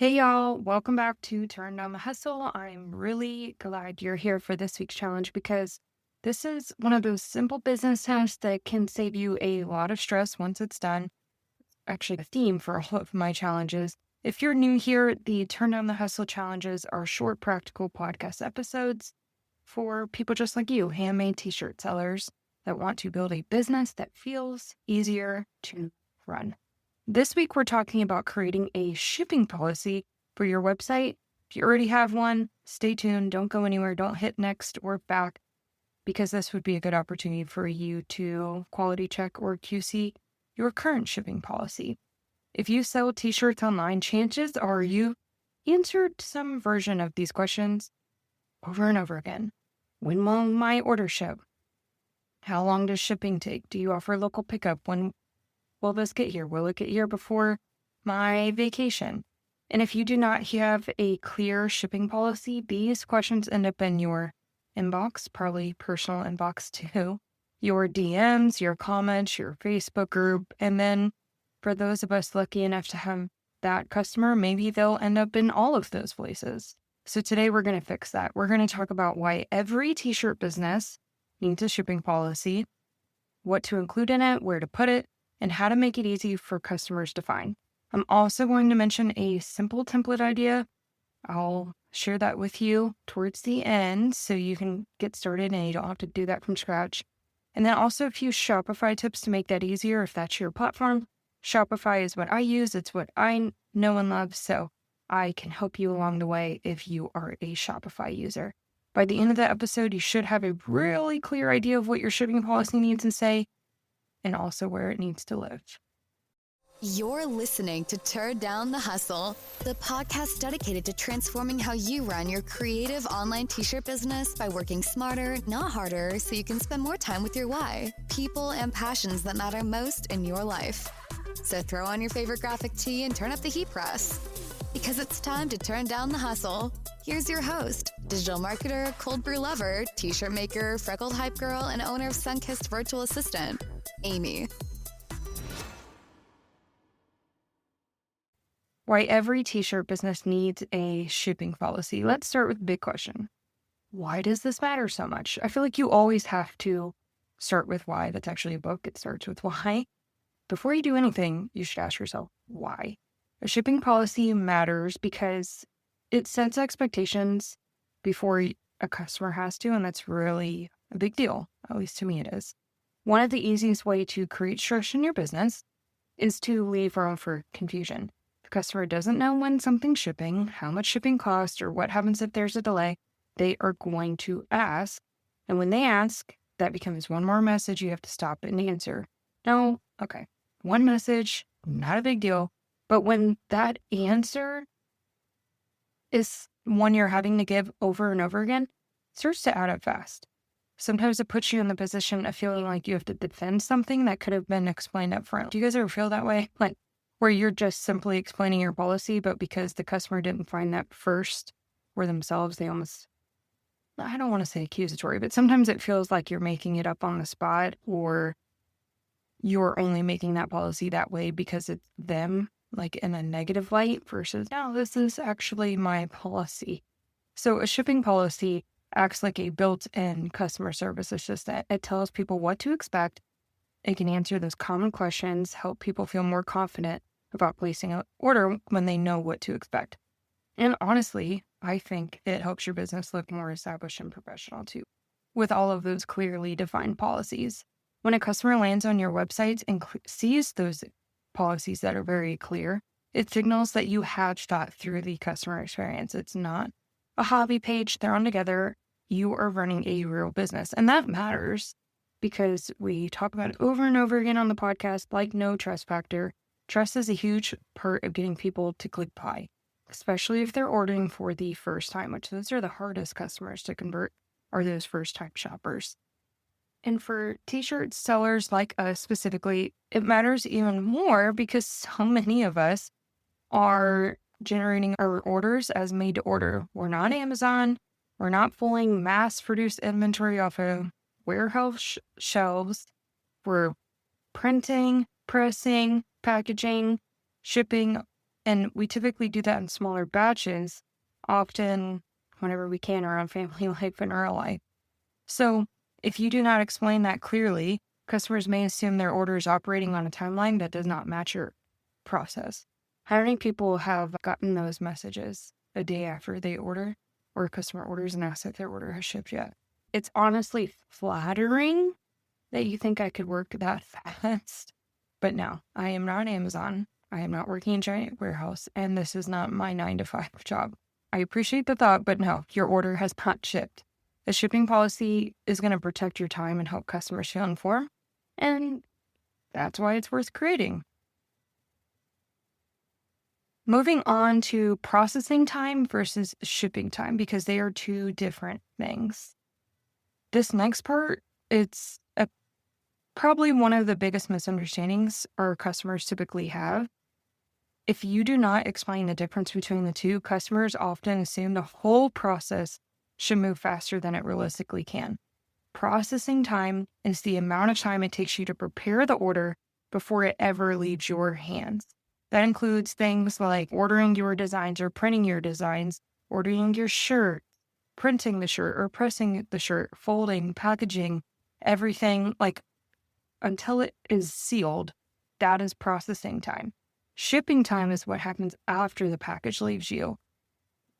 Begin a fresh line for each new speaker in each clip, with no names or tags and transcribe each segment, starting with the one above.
Hey y'all, welcome back to Turn Down the Hustle. I'm really glad you're here for this week's challenge because this is one of those simple business tasks that can save you a lot of stress once it's done. Actually, the theme for all of my challenges. If you're new here, the Turn Down the Hustle challenges are short, practical podcast episodes for people just like you, handmade t-shirt sellers that want to build a business that feels easier to run. This week, we're talking about creating a shipping policy for your website. If you already have one, stay tuned. Don't go anywhere. Don't hit next or back because this would be a good opportunity for you to quality check or QC your current shipping policy. If you sell t-shirts online, chances are you answered some version of these questions over and over again. When will my order ship? How long does shipping take? Do you offer local pickup? When will this get here? Will it get here before my vacation? And if you do not have a clear shipping policy, these questions end up in your inbox, probably personal inbox too, your DMs, your comments, your Facebook group. And then for those of us lucky enough to have that customer, maybe they'll end up in all of those places. So today we're going to fix that. We're going to talk about why every t-shirt business needs a shipping policy, what to include in it, where to put it, and how to make it easy for customers to find. I'm also going to mention a simple template idea. I'll share that with you towards the end so you can get started and you don't have to do that from scratch. And then also a few Shopify tips to make that easier if that's your platform. Shopify is what I use. It's what I know and love. So I can help you along the way if you are a Shopify user. By the end of the episode, you should have a really clear idea of what your shipping policy needs to say and also where it needs to live.
You're listening to Turn Down the Hustle, the podcast dedicated to transforming how you run your creative online t-shirt business by working smarter, not harder, so you can spend more time with your why, people, and passions that matter most in your life. So throw on your favorite graphic tee and turn up the heat press, because it's time to turn down the hustle. Here's your host, digital marketer, cold brew lover, t-shirt maker, freckled hype girl, and owner of Sunkissed Virtual Assistant, Amy.
Why every t-shirt business needs a shipping policy. Let's start with the big question. Why does this matter so much? I feel like you always have to start with why. That's actually a book. It starts with why. Before you do anything, you should ask yourself, why? A shipping policy matters because it sets expectations before a customer has to, and that's really a big deal. At least to me it is. One of the easiest way to create stress in your business is to leave room for confusion. If the customer doesn't know when something's shipping, how much shipping costs, or what happens if there's a delay, they are going to ask. And when they ask, that becomes one more message you have to stop and answer. No, okay, one message, not a big deal. But when that answer is one you're having to give over and over again, it starts to add up fast. Sometimes it puts you in the position of feeling like you have to defend something that could have been explained up front. Do you guys ever feel that way? Like where you're just simply explaining your policy, but because the customer didn't find that first for themselves, they almost, I don't want to say accusatory, but sometimes it feels like you're making it up on the spot or you're only making that policy that way because it's them, like in a negative light versus, no, this is actually my policy. So a shipping policy acts like a built-in customer service assistant. It tells people what to expect. It can answer those common questions, help people feel more confident about placing an order when they know what to expect. And honestly, I think it helps your business look more established and professional too, with all of those clearly defined policies. When a customer lands on your website and sees those policies that are very clear, it signals that you have thought through the customer experience. It's not a hobby page thrown together. You are running a real business. And that matters because we talk about it over and over again on the podcast, like no trust factor. Trust is a huge part of getting people to click buy, especially if they're ordering for the first time, which those are the hardest customers to convert, are those first time shoppers. And for t-shirt sellers like us specifically, it matters even more because so many of us are generating our orders as made to order. We're not Amazon. We're not pulling mass-produced inventory off of warehouse shelves. We're printing, pressing, packaging, shipping And we typically do that in smaller batches, often whenever we can around family life and our life. So if you do not explain that clearly, customers may assume their order is operating on a timeline that does not match your process. How many people have gotten those messages a day after they order, or a customer orders and asks if their order has shipped yet? It's honestly flattering that you think I could work that fast. But no, I am not Amazon. I am not working in a giant warehouse, and this is not my 9 to 5 job. I appreciate the thought, but no, your order has not shipped. The shipping policy is going to protect your time and help customers feel informed, and that's why it's worth creating. Moving on to processing time versus shipping time, because they are two different things. This next part, it's probably one of the biggest misunderstandings our customers typically have. If you do not explain the difference between the two, customers often assume the whole process should move faster than it realistically can. Processing time is the amount of time it takes you to prepare the order before it ever leaves your hands. That includes things like ordering your designs or printing your designs, ordering your shirt, printing the shirt or pressing the shirt, folding, packaging, everything until it is sealed. That is processing time. Shipping time is what happens after the package leaves you.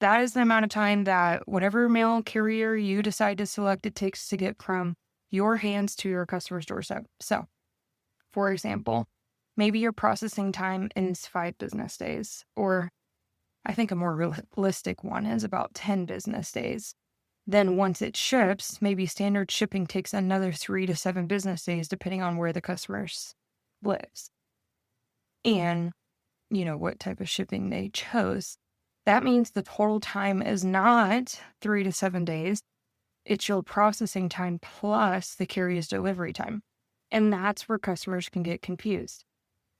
That is the amount of time that whatever mail carrier you decide to select, it takes to get from your hands to your customer's doorstep. So, for example, maybe your processing time is 5 business days, or I think a more realistic one is about 10 business days. Then once it ships, maybe standard shipping takes another 3 to 7 business days, depending on where the customer lives and, what type of shipping they chose. That means the total time is not 3 to 7 days. It's your processing time plus the carrier's delivery time. And that's where customers can get confused.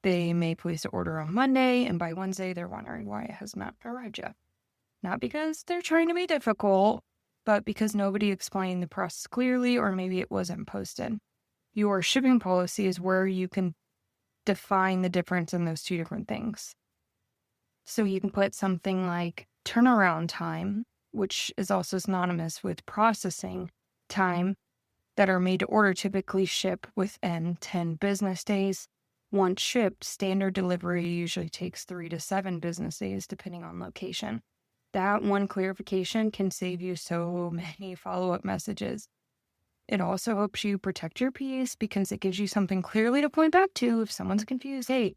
They may place an order on Monday, and by Wednesday, they're wondering why it has not arrived yet. Not because they're trying to be difficult, but because nobody explained the process clearly, or maybe it wasn't posted. Your shipping policy is where you can define the difference in those two different things. So you can put something like turnaround time, which is also synonymous with processing time, that are made to order typically ship within 10 business days. Once shipped, standard delivery usually takes 3 to 7 business days, depending on location. That one clarification can save you so many follow-up messages. It also helps you protect your piece because it gives you something clearly to point back to if someone's confused. Hey,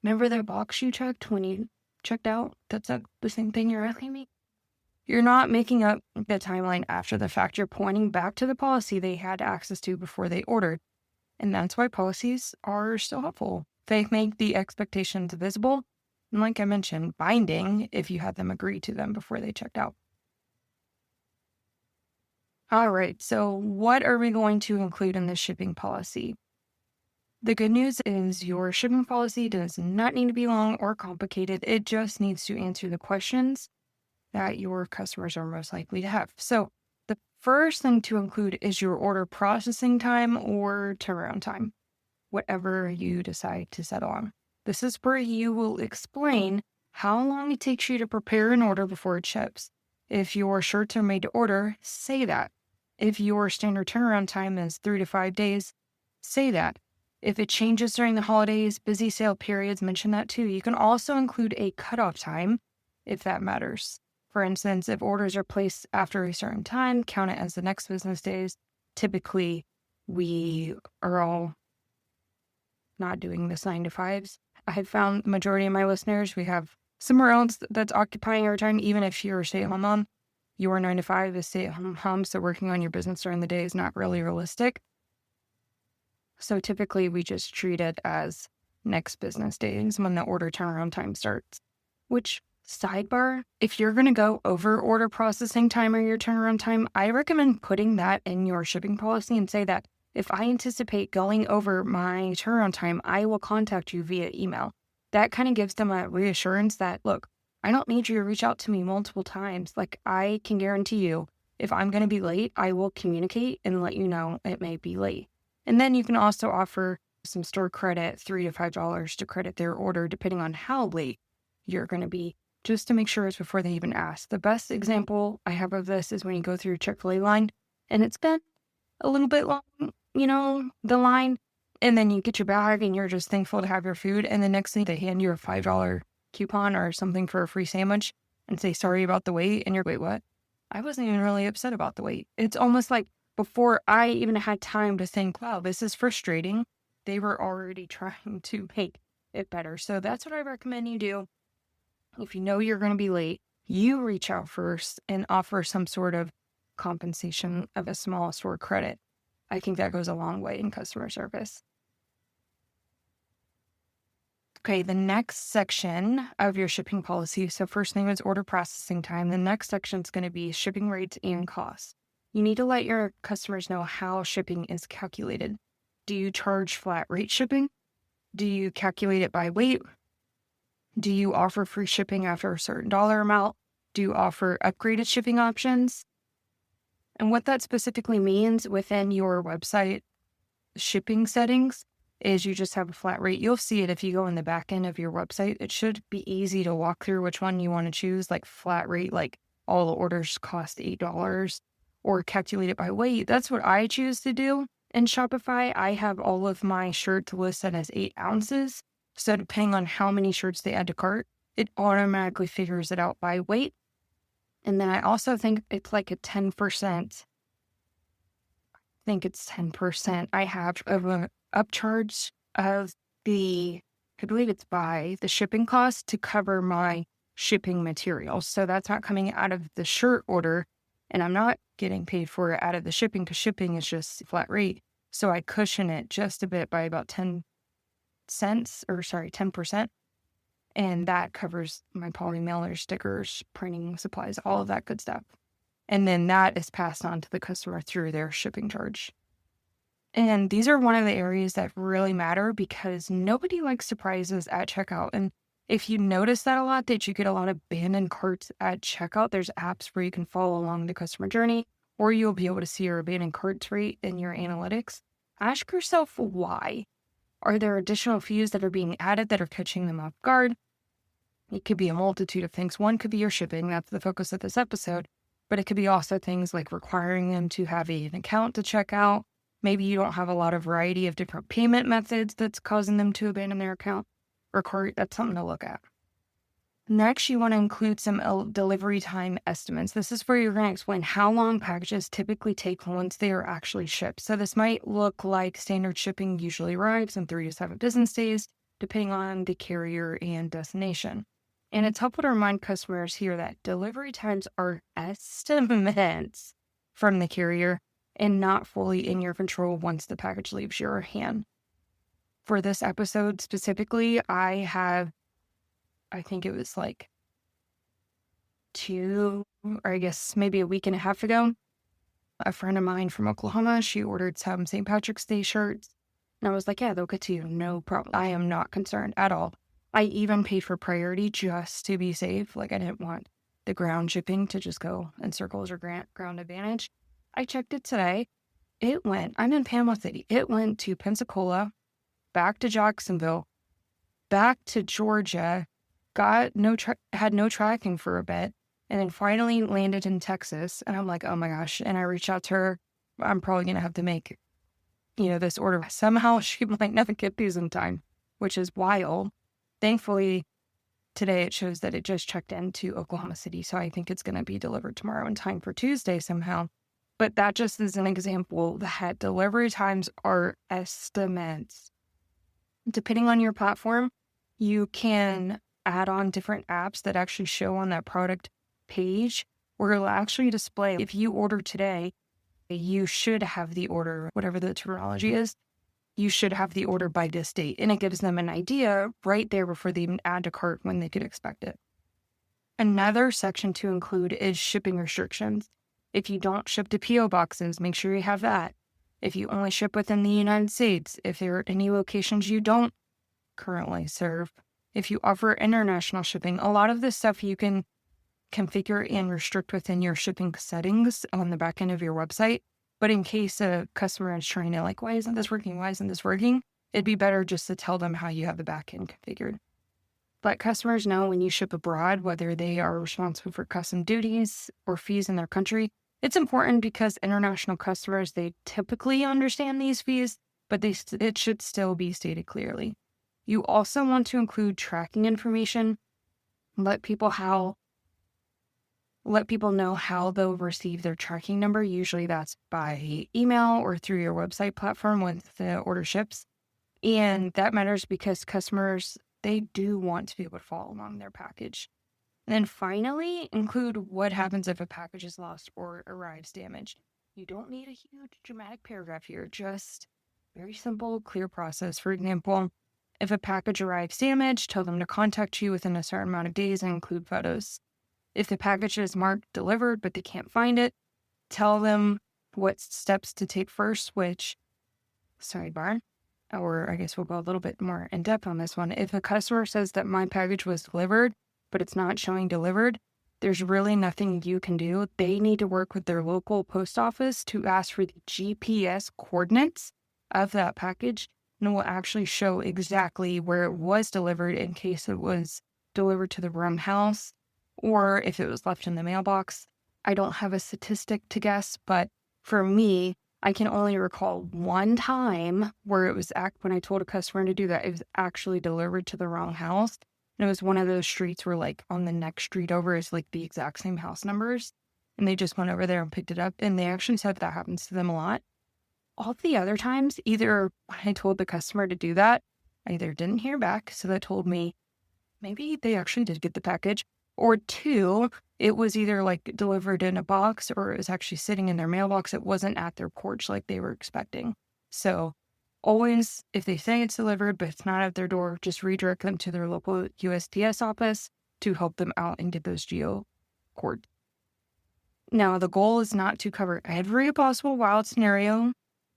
remember that box you checked when you checked out? That's not the same thing you're asking me? You're not making up the timeline after the fact. You're pointing back to the policy they had access to before they ordered. And that's why policies are so helpful. They make the expectations visible. And like I mentioned, binding if you had them agree to them before they checked out. All right, so what are we going to include in this shipping policy? The good news is your shipping policy does not need to be long or complicated. It just needs to answer the questions that your customers are most likely to have. So the first thing to include is your order processing time or turnaround time, whatever you decide to settle on. This is where you will explain how long it takes you to prepare an order before it ships. If your shirts are made to order, say that. If your standard turnaround time is 3 to 5 days, say that. If it changes during the holidays, busy sale periods, mention that too. You can also include a cutoff time if that matters. For instance, if orders are placed after a certain time, count it as the next business days. Typically, we are all not doing this 9 to 5s. I have found the majority of my listeners, we have somewhere else that's occupying our time. Even if you're a stay-at-home mom, your 9 to 5 is stay-at-home mom, so working on your business during the day is not really realistic. So typically, we just treat it as next business days when the order turnaround time starts. Which, sidebar, if you're going to go over order processing time or your turnaround time, I recommend putting that in your shipping policy and say that if I anticipate going over my turnaround time, I will contact you via email. That kind of gives them a reassurance that, look, I don't need you to reach out to me multiple times. I can guarantee you, if I'm going to be late, I will communicate and let you know it may be late. And then you can also offer some store credit, $3 to $5 to credit their order, depending on how late you're going to be, just to make sure it's before they even ask. The best example I have of this is when you go through Chick-fil-A line and it's been a little bit long, the line, and then you get your bag and you're just thankful to have your food. And the next thing they hand you a $5 coupon or something for a free sandwich and say, sorry about the wait. And you're, wait, what? I wasn't even really upset about the wait. It's almost like before I even had time to think, wow, this is frustrating, they were already trying to make it better. So that's what I recommend you do. If you know you're going to be late, you reach out first and offer some sort of compensation of a small store credit. I think that goes a long way in customer service. Okay, the next section of your shipping policy. So first thing is order processing time. The next section is going to be shipping rates and costs. You need to let your customers know how shipping is calculated. Do you charge flat rate shipping? Do you calculate it by weight? Do you offer free shipping after a certain dollar amount? Do you offer upgraded shipping options? And what that specifically means within your website shipping settings is you just have a flat rate. You'll see it if you go in the back end of your website. It should be easy to walk through which one you want to choose, like flat rate, like all the orders cost $8, or calculate it by weight. That's what I choose to do in Shopify. I have all of my shirts listed as 8 ounces. So depending on how many shirts they add to cart, it automatically figures it out by weight. And then I also think it's like a 10%. I think it's 10% I have of an upcharge of I believe it's by the shipping cost to cover my shipping materials. So that's not coming out of the shirt order, and I'm not getting paid for it out of the shipping because shipping is just flat rate. So I cushion it just a bit by about 10%, and that covers my poly mailers, stickers, printing supplies, all of that good stuff. And then that is passed on to the customer through their shipping charge. And these are one of the areas that really matter because nobody likes surprises at checkout. And if you notice that a lot, that you get a lot of abandoned carts at checkout, there's apps where you can follow along the customer journey, or you'll be able to see your abandoned carts rate in your analytics. Ask yourself why. Are there additional fees that are being added that are catching them off guard? It could be a multitude of things. One could be your shipping. That's the focus of this episode. But it could be also things like requiring them to have an account to check out. Maybe you don't have a lot of variety of different payment methods that's causing them to abandon their account or cart. That's something to look at. Next, you want to include some delivery time estimates. This is where you're going to explain how long packages typically take once they are actually shipped. So this might look like standard shipping usually arrives in 3 to 7 business days, depending on the carrier and destination. And it's helpful to remind customers here that delivery times are estimates from the carrier and not fully in your control once the package leaves your hand. For this episode specifically, I think it was like 2, or I guess maybe a week and a half ago, a friend of mine from Oklahoma, she ordered some St. Patrick's Day shirts. And I was like, yeah, they'll get to you. No problem. I am not concerned at all. I even paid for priority just to be safe. Like I didn't want the ground shipping to just go in circles or ground advantage. I checked it today. I'm in Panama City. It went to Pensacola, back to Jacksonville, back to Georgia, had no tracking for a bit, and then finally landed in Texas. And I'm like, oh my gosh. And I reached out to her. I'm probably going to have to make, this order. Somehow she might never get these in time, which is wild. Thankfully, today it shows that it just checked into Oklahoma City. So I think it's going to be delivered tomorrow in time for Tuesday somehow. But that just is an example that delivery times are estimates. Depending on your platform, you can add on different apps that actually show on that product page where it'll actually display if you order today, you should have the order, whatever the terminology is, you should have the order by this date. And it gives them an idea right there before they even add to cart when they could expect it. Another section to include is shipping restrictions. If you don't ship to P.O. boxes, make sure you have that. If you only ship within the United States, if there are any locations you don't currently serve, if you offer international shipping, a lot of this stuff you can configure and restrict within your shipping settings on the back end of your website. But in case a customer is trying to why isn't this working? Why isn't this working? It'd be better just to tell them how you have the back end configured. Let customers know when you ship abroad whether they are responsible for custom duties or fees in their country. It's important because international customers, they typically understand these fees, but it should still be stated clearly. You also want to include tracking information. Let people how let people know how they'll receive their tracking number. Usually that's by email or through your website platform once the order ships. And that matters because customers, they do want to be able to follow along their package. And then finally, include what happens if a package is lost or arrives damaged. You don't need a huge dramatic paragraph here, just very simple, clear process. For example, if a package arrives damaged, tell them to contact you within a certain amount of days and include photos. If the package is marked delivered but they can't find it, tell them what steps to take first, which, sidebar, or I guess we'll go a little bit more in depth on this one. If a customer says that my package was delivered, but it's not showing delivered, there's really nothing you can do. They need to work with their local post office to ask for the GPS coordinates of that package, and it will actually show exactly where it was delivered in case it was delivered to the wrong house or if it was left in the mailbox. I don't have a statistic to guess, but for me, I can only recall one time where it was when I told a customer to do that, it was actually delivered to the wrong house. And it was one of those streets where like on the next street over is like the exact same house numbers. And they just went over there and picked it up. And they actually said that happens to them a lot. All the other times, either when I told the customer to do that, I either didn't hear back. So that told me maybe they actually did get the package. Or two, it was either like delivered in a box or it was actually sitting in their mailbox. It wasn't at their porch like they were expecting. So always, if they say it's delivered, but it's not at their door, just redirect them to their local USPS office to help them out and get those geo codes. Now, the goal is not to cover every possible wild scenario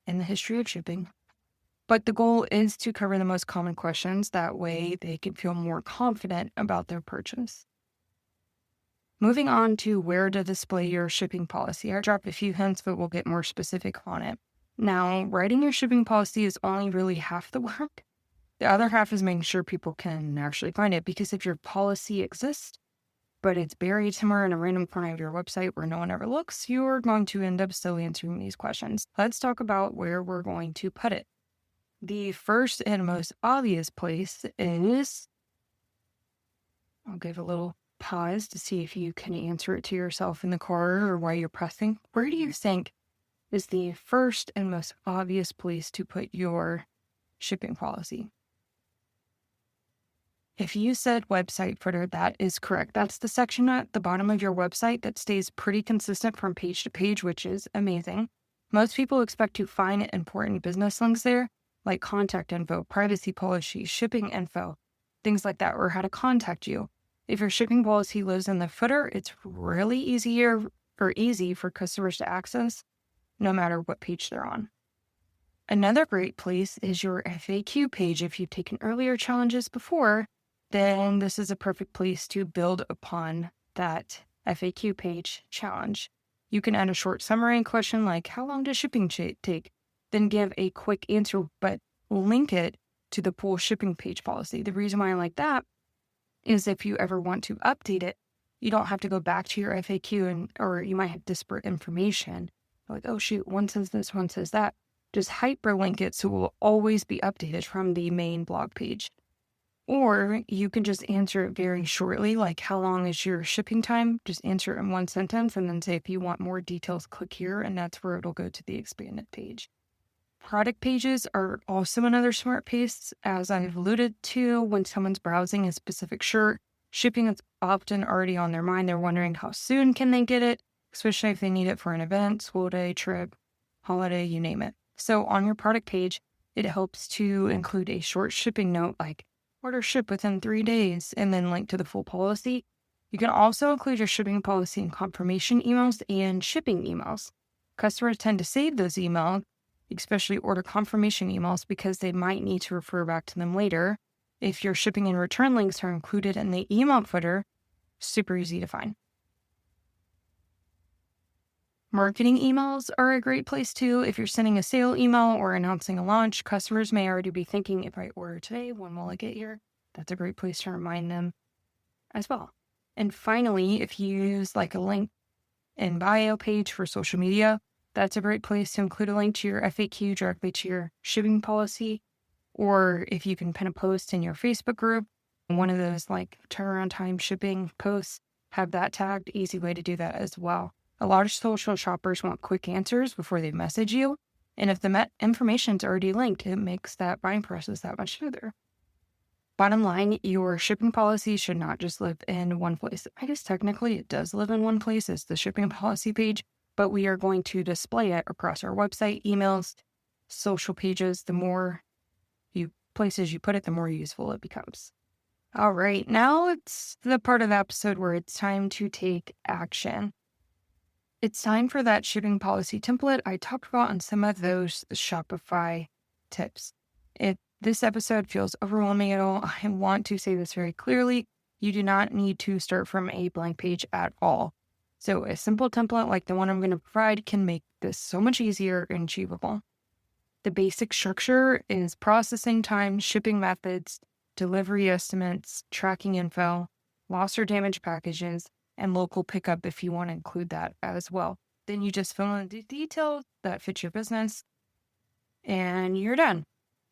in the history of shipping, but the goal is to cover the most common questions. That way they can feel more confident about their purchase. Moving on to where to display your shipping policy. I dropped a few hints, but we'll get more specific on it. Now, writing your shipping policy is only really half the work. The other half is making sure people can actually find it, because if your policy exists, but it's buried somewhere in a random corner of your website where no one ever looks, you're going to end up still answering these questions. Let's talk about where we're going to put it. The first and most obvious place is, I'll give a little pause to see if you can answer it to yourself in the car or while you're pressing. Where do you think is the first and most obvious place to put your shipping policy? If you said website footer, that is correct. That's the section at the bottom of your website that stays pretty consistent from page to page, which is amazing. Most people expect to find important business links there, like contact info, privacy policy, shipping info, things like that, or how to contact you. If your shipping policy lives in the footer, it's really easy for customers to access, no matter what page they're on. Another great place is your FAQ page. If you've taken earlier challenges before, then this is a perfect place to build upon that FAQ page challenge. You can add a short summary and question like, how long does shipping take? Then give a quick answer, but link it to the full shipping page policy. The reason why I like that is if you ever want to update it, you don't have to go back to your FAQ or you might have disparate information. Like, oh shoot, one says this, one says that. Just hyperlink it so it will always be updated from the main blog page. Or you can just answer it very shortly, like how long is your shipping time? Just answer it in one sentence and then say, if you want more details, click here, and that's where it'll go to the expanded page. Product pages are also another smart place. As I've alluded to, when someone's browsing a specific shirt, shipping is often already on their mind. They're wondering how soon can they get it, especially if they need it for an event, school day, trip, holiday, you name it. So on your product page, it helps to include a short shipping note like order ship within 3 days and then link to the full policy. You can also include your shipping policy in confirmation emails and shipping emails. Customers tend to save those emails, especially order confirmation emails, because they might need to refer back to them later. If your shipping and return links are included in the email footer, super easy to find. Marketing emails are a great place too. If you're sending a sale email or announcing a launch, customers may already be thinking, if I order today, when will it get here? that's a great place to remind them as well. And finally, if you use like a link in bio page for social media, that's a great place to include a link to your FAQ directly to your shipping policy. Or if you can pin a post in your Facebook group, one of those like turnaround time shipping posts, have that tagged. Easy way to do that as well. A lot of social shoppers want quick answers before they message you. And if the information's already linked, it makes that buying process that much smoother. Bottom line, your shipping policy should not just live in one place. I guess technically it does live in one place, it's the shipping policy page, but we are going to display it across our website, emails, social pages. The more places you put it, the more useful it becomes. All right, now it's the part of the episode where it's time to take action. It's time for that shipping policy template I talked about on some of those Shopify tips. If this episode feels overwhelming at all, I want to say this very clearly. You do not need to start from a blank page at all. So a simple template like the one I'm going to provide can make this so much easier and achievable. The basic structure is processing time, shipping methods, delivery estimates, tracking info, loss or damaged packages, and local pickup if you want to include that as well. Then you just fill in the details that fit your business and you're done.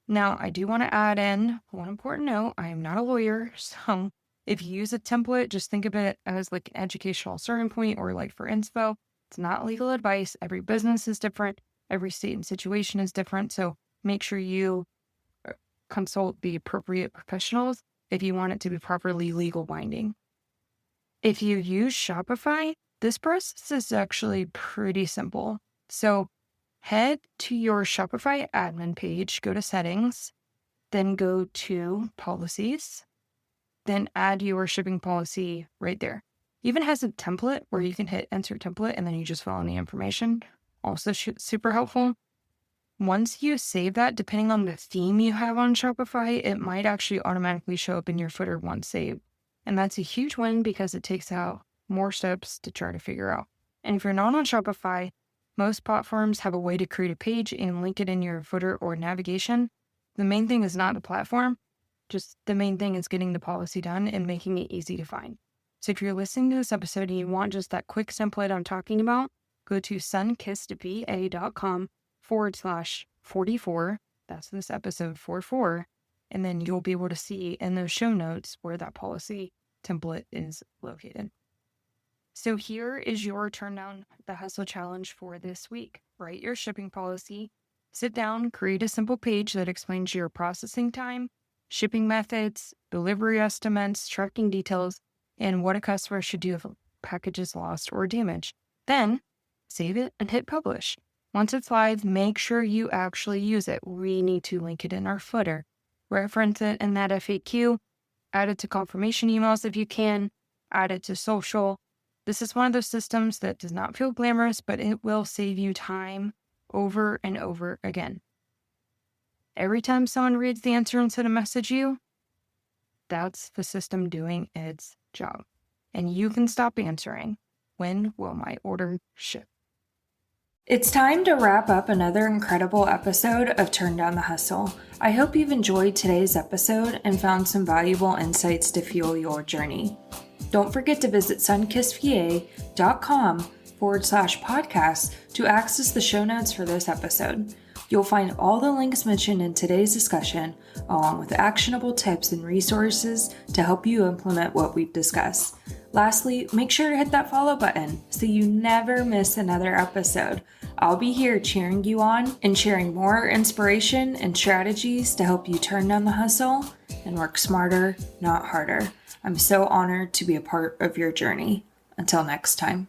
Now, I do want to add in one important note. I am not a lawyer, so if you use a template, just think of it as like an educational starting point or like for inspo. It's not legal advice. Every business is different. Every state and situation is different. So make sure you consult the appropriate professionals if you want it to be properly legal binding. If you use Shopify, this process is actually pretty simple. So head to your Shopify admin page, go to settings, then go to policies, then add your shipping policy right there. Even has a template where you can hit insert template and then you just fill in the information. Also super helpful. Once you save that, depending on the theme you have on Shopify, it might actually automatically show up in your footer once saved. And that's a huge win because it takes out more steps to try to figure out. And if you're not on Shopify, most platforms have a way to create a page and link it in your footer or navigation. The main thing is not the platform, just the main thing is getting the policy done and making it easy to find. So if you're listening to this episode and you want just that quick template I'm talking about, go to sunkissedva.com/44. That's this episode 44. And then you'll be able to see in those show notes where that policy template is located. So here is your Turn Down the Hustle challenge for this week. Write your shipping policy, sit down, create a simple page that explains your processing time, shipping methods, delivery estimates, tracking details, and what a customer should do if a package is lost or damaged. Then save it and hit publish. Once it's live, make sure you actually use it. We need to link it in our footer, reference it in that FAQ, add it to confirmation emails if you can, add it to social. This is one of those systems that does not feel glamorous, but it will save you time over and over again. Every time someone reads the answer instead of message you, that's the system doing its job. And you can stop answering. When will my order ship? It's time to wrap up another incredible episode of Turn Down the Hustle. I hope you've enjoyed today's episode and found some valuable insights to fuel your journey. Don't forget to visit sunkissedva.com/podcast to access the show notes for this episode. You'll find all the links mentioned in today's discussion, along with actionable tips and resources to help you implement what we've discussed. Lastly, make sure to hit that follow button so you never miss another episode. I'll be here cheering you on and sharing more inspiration and strategies to help you turn down the hustle and work smarter, not harder. I'm so honored to be a part of your journey. Until next time.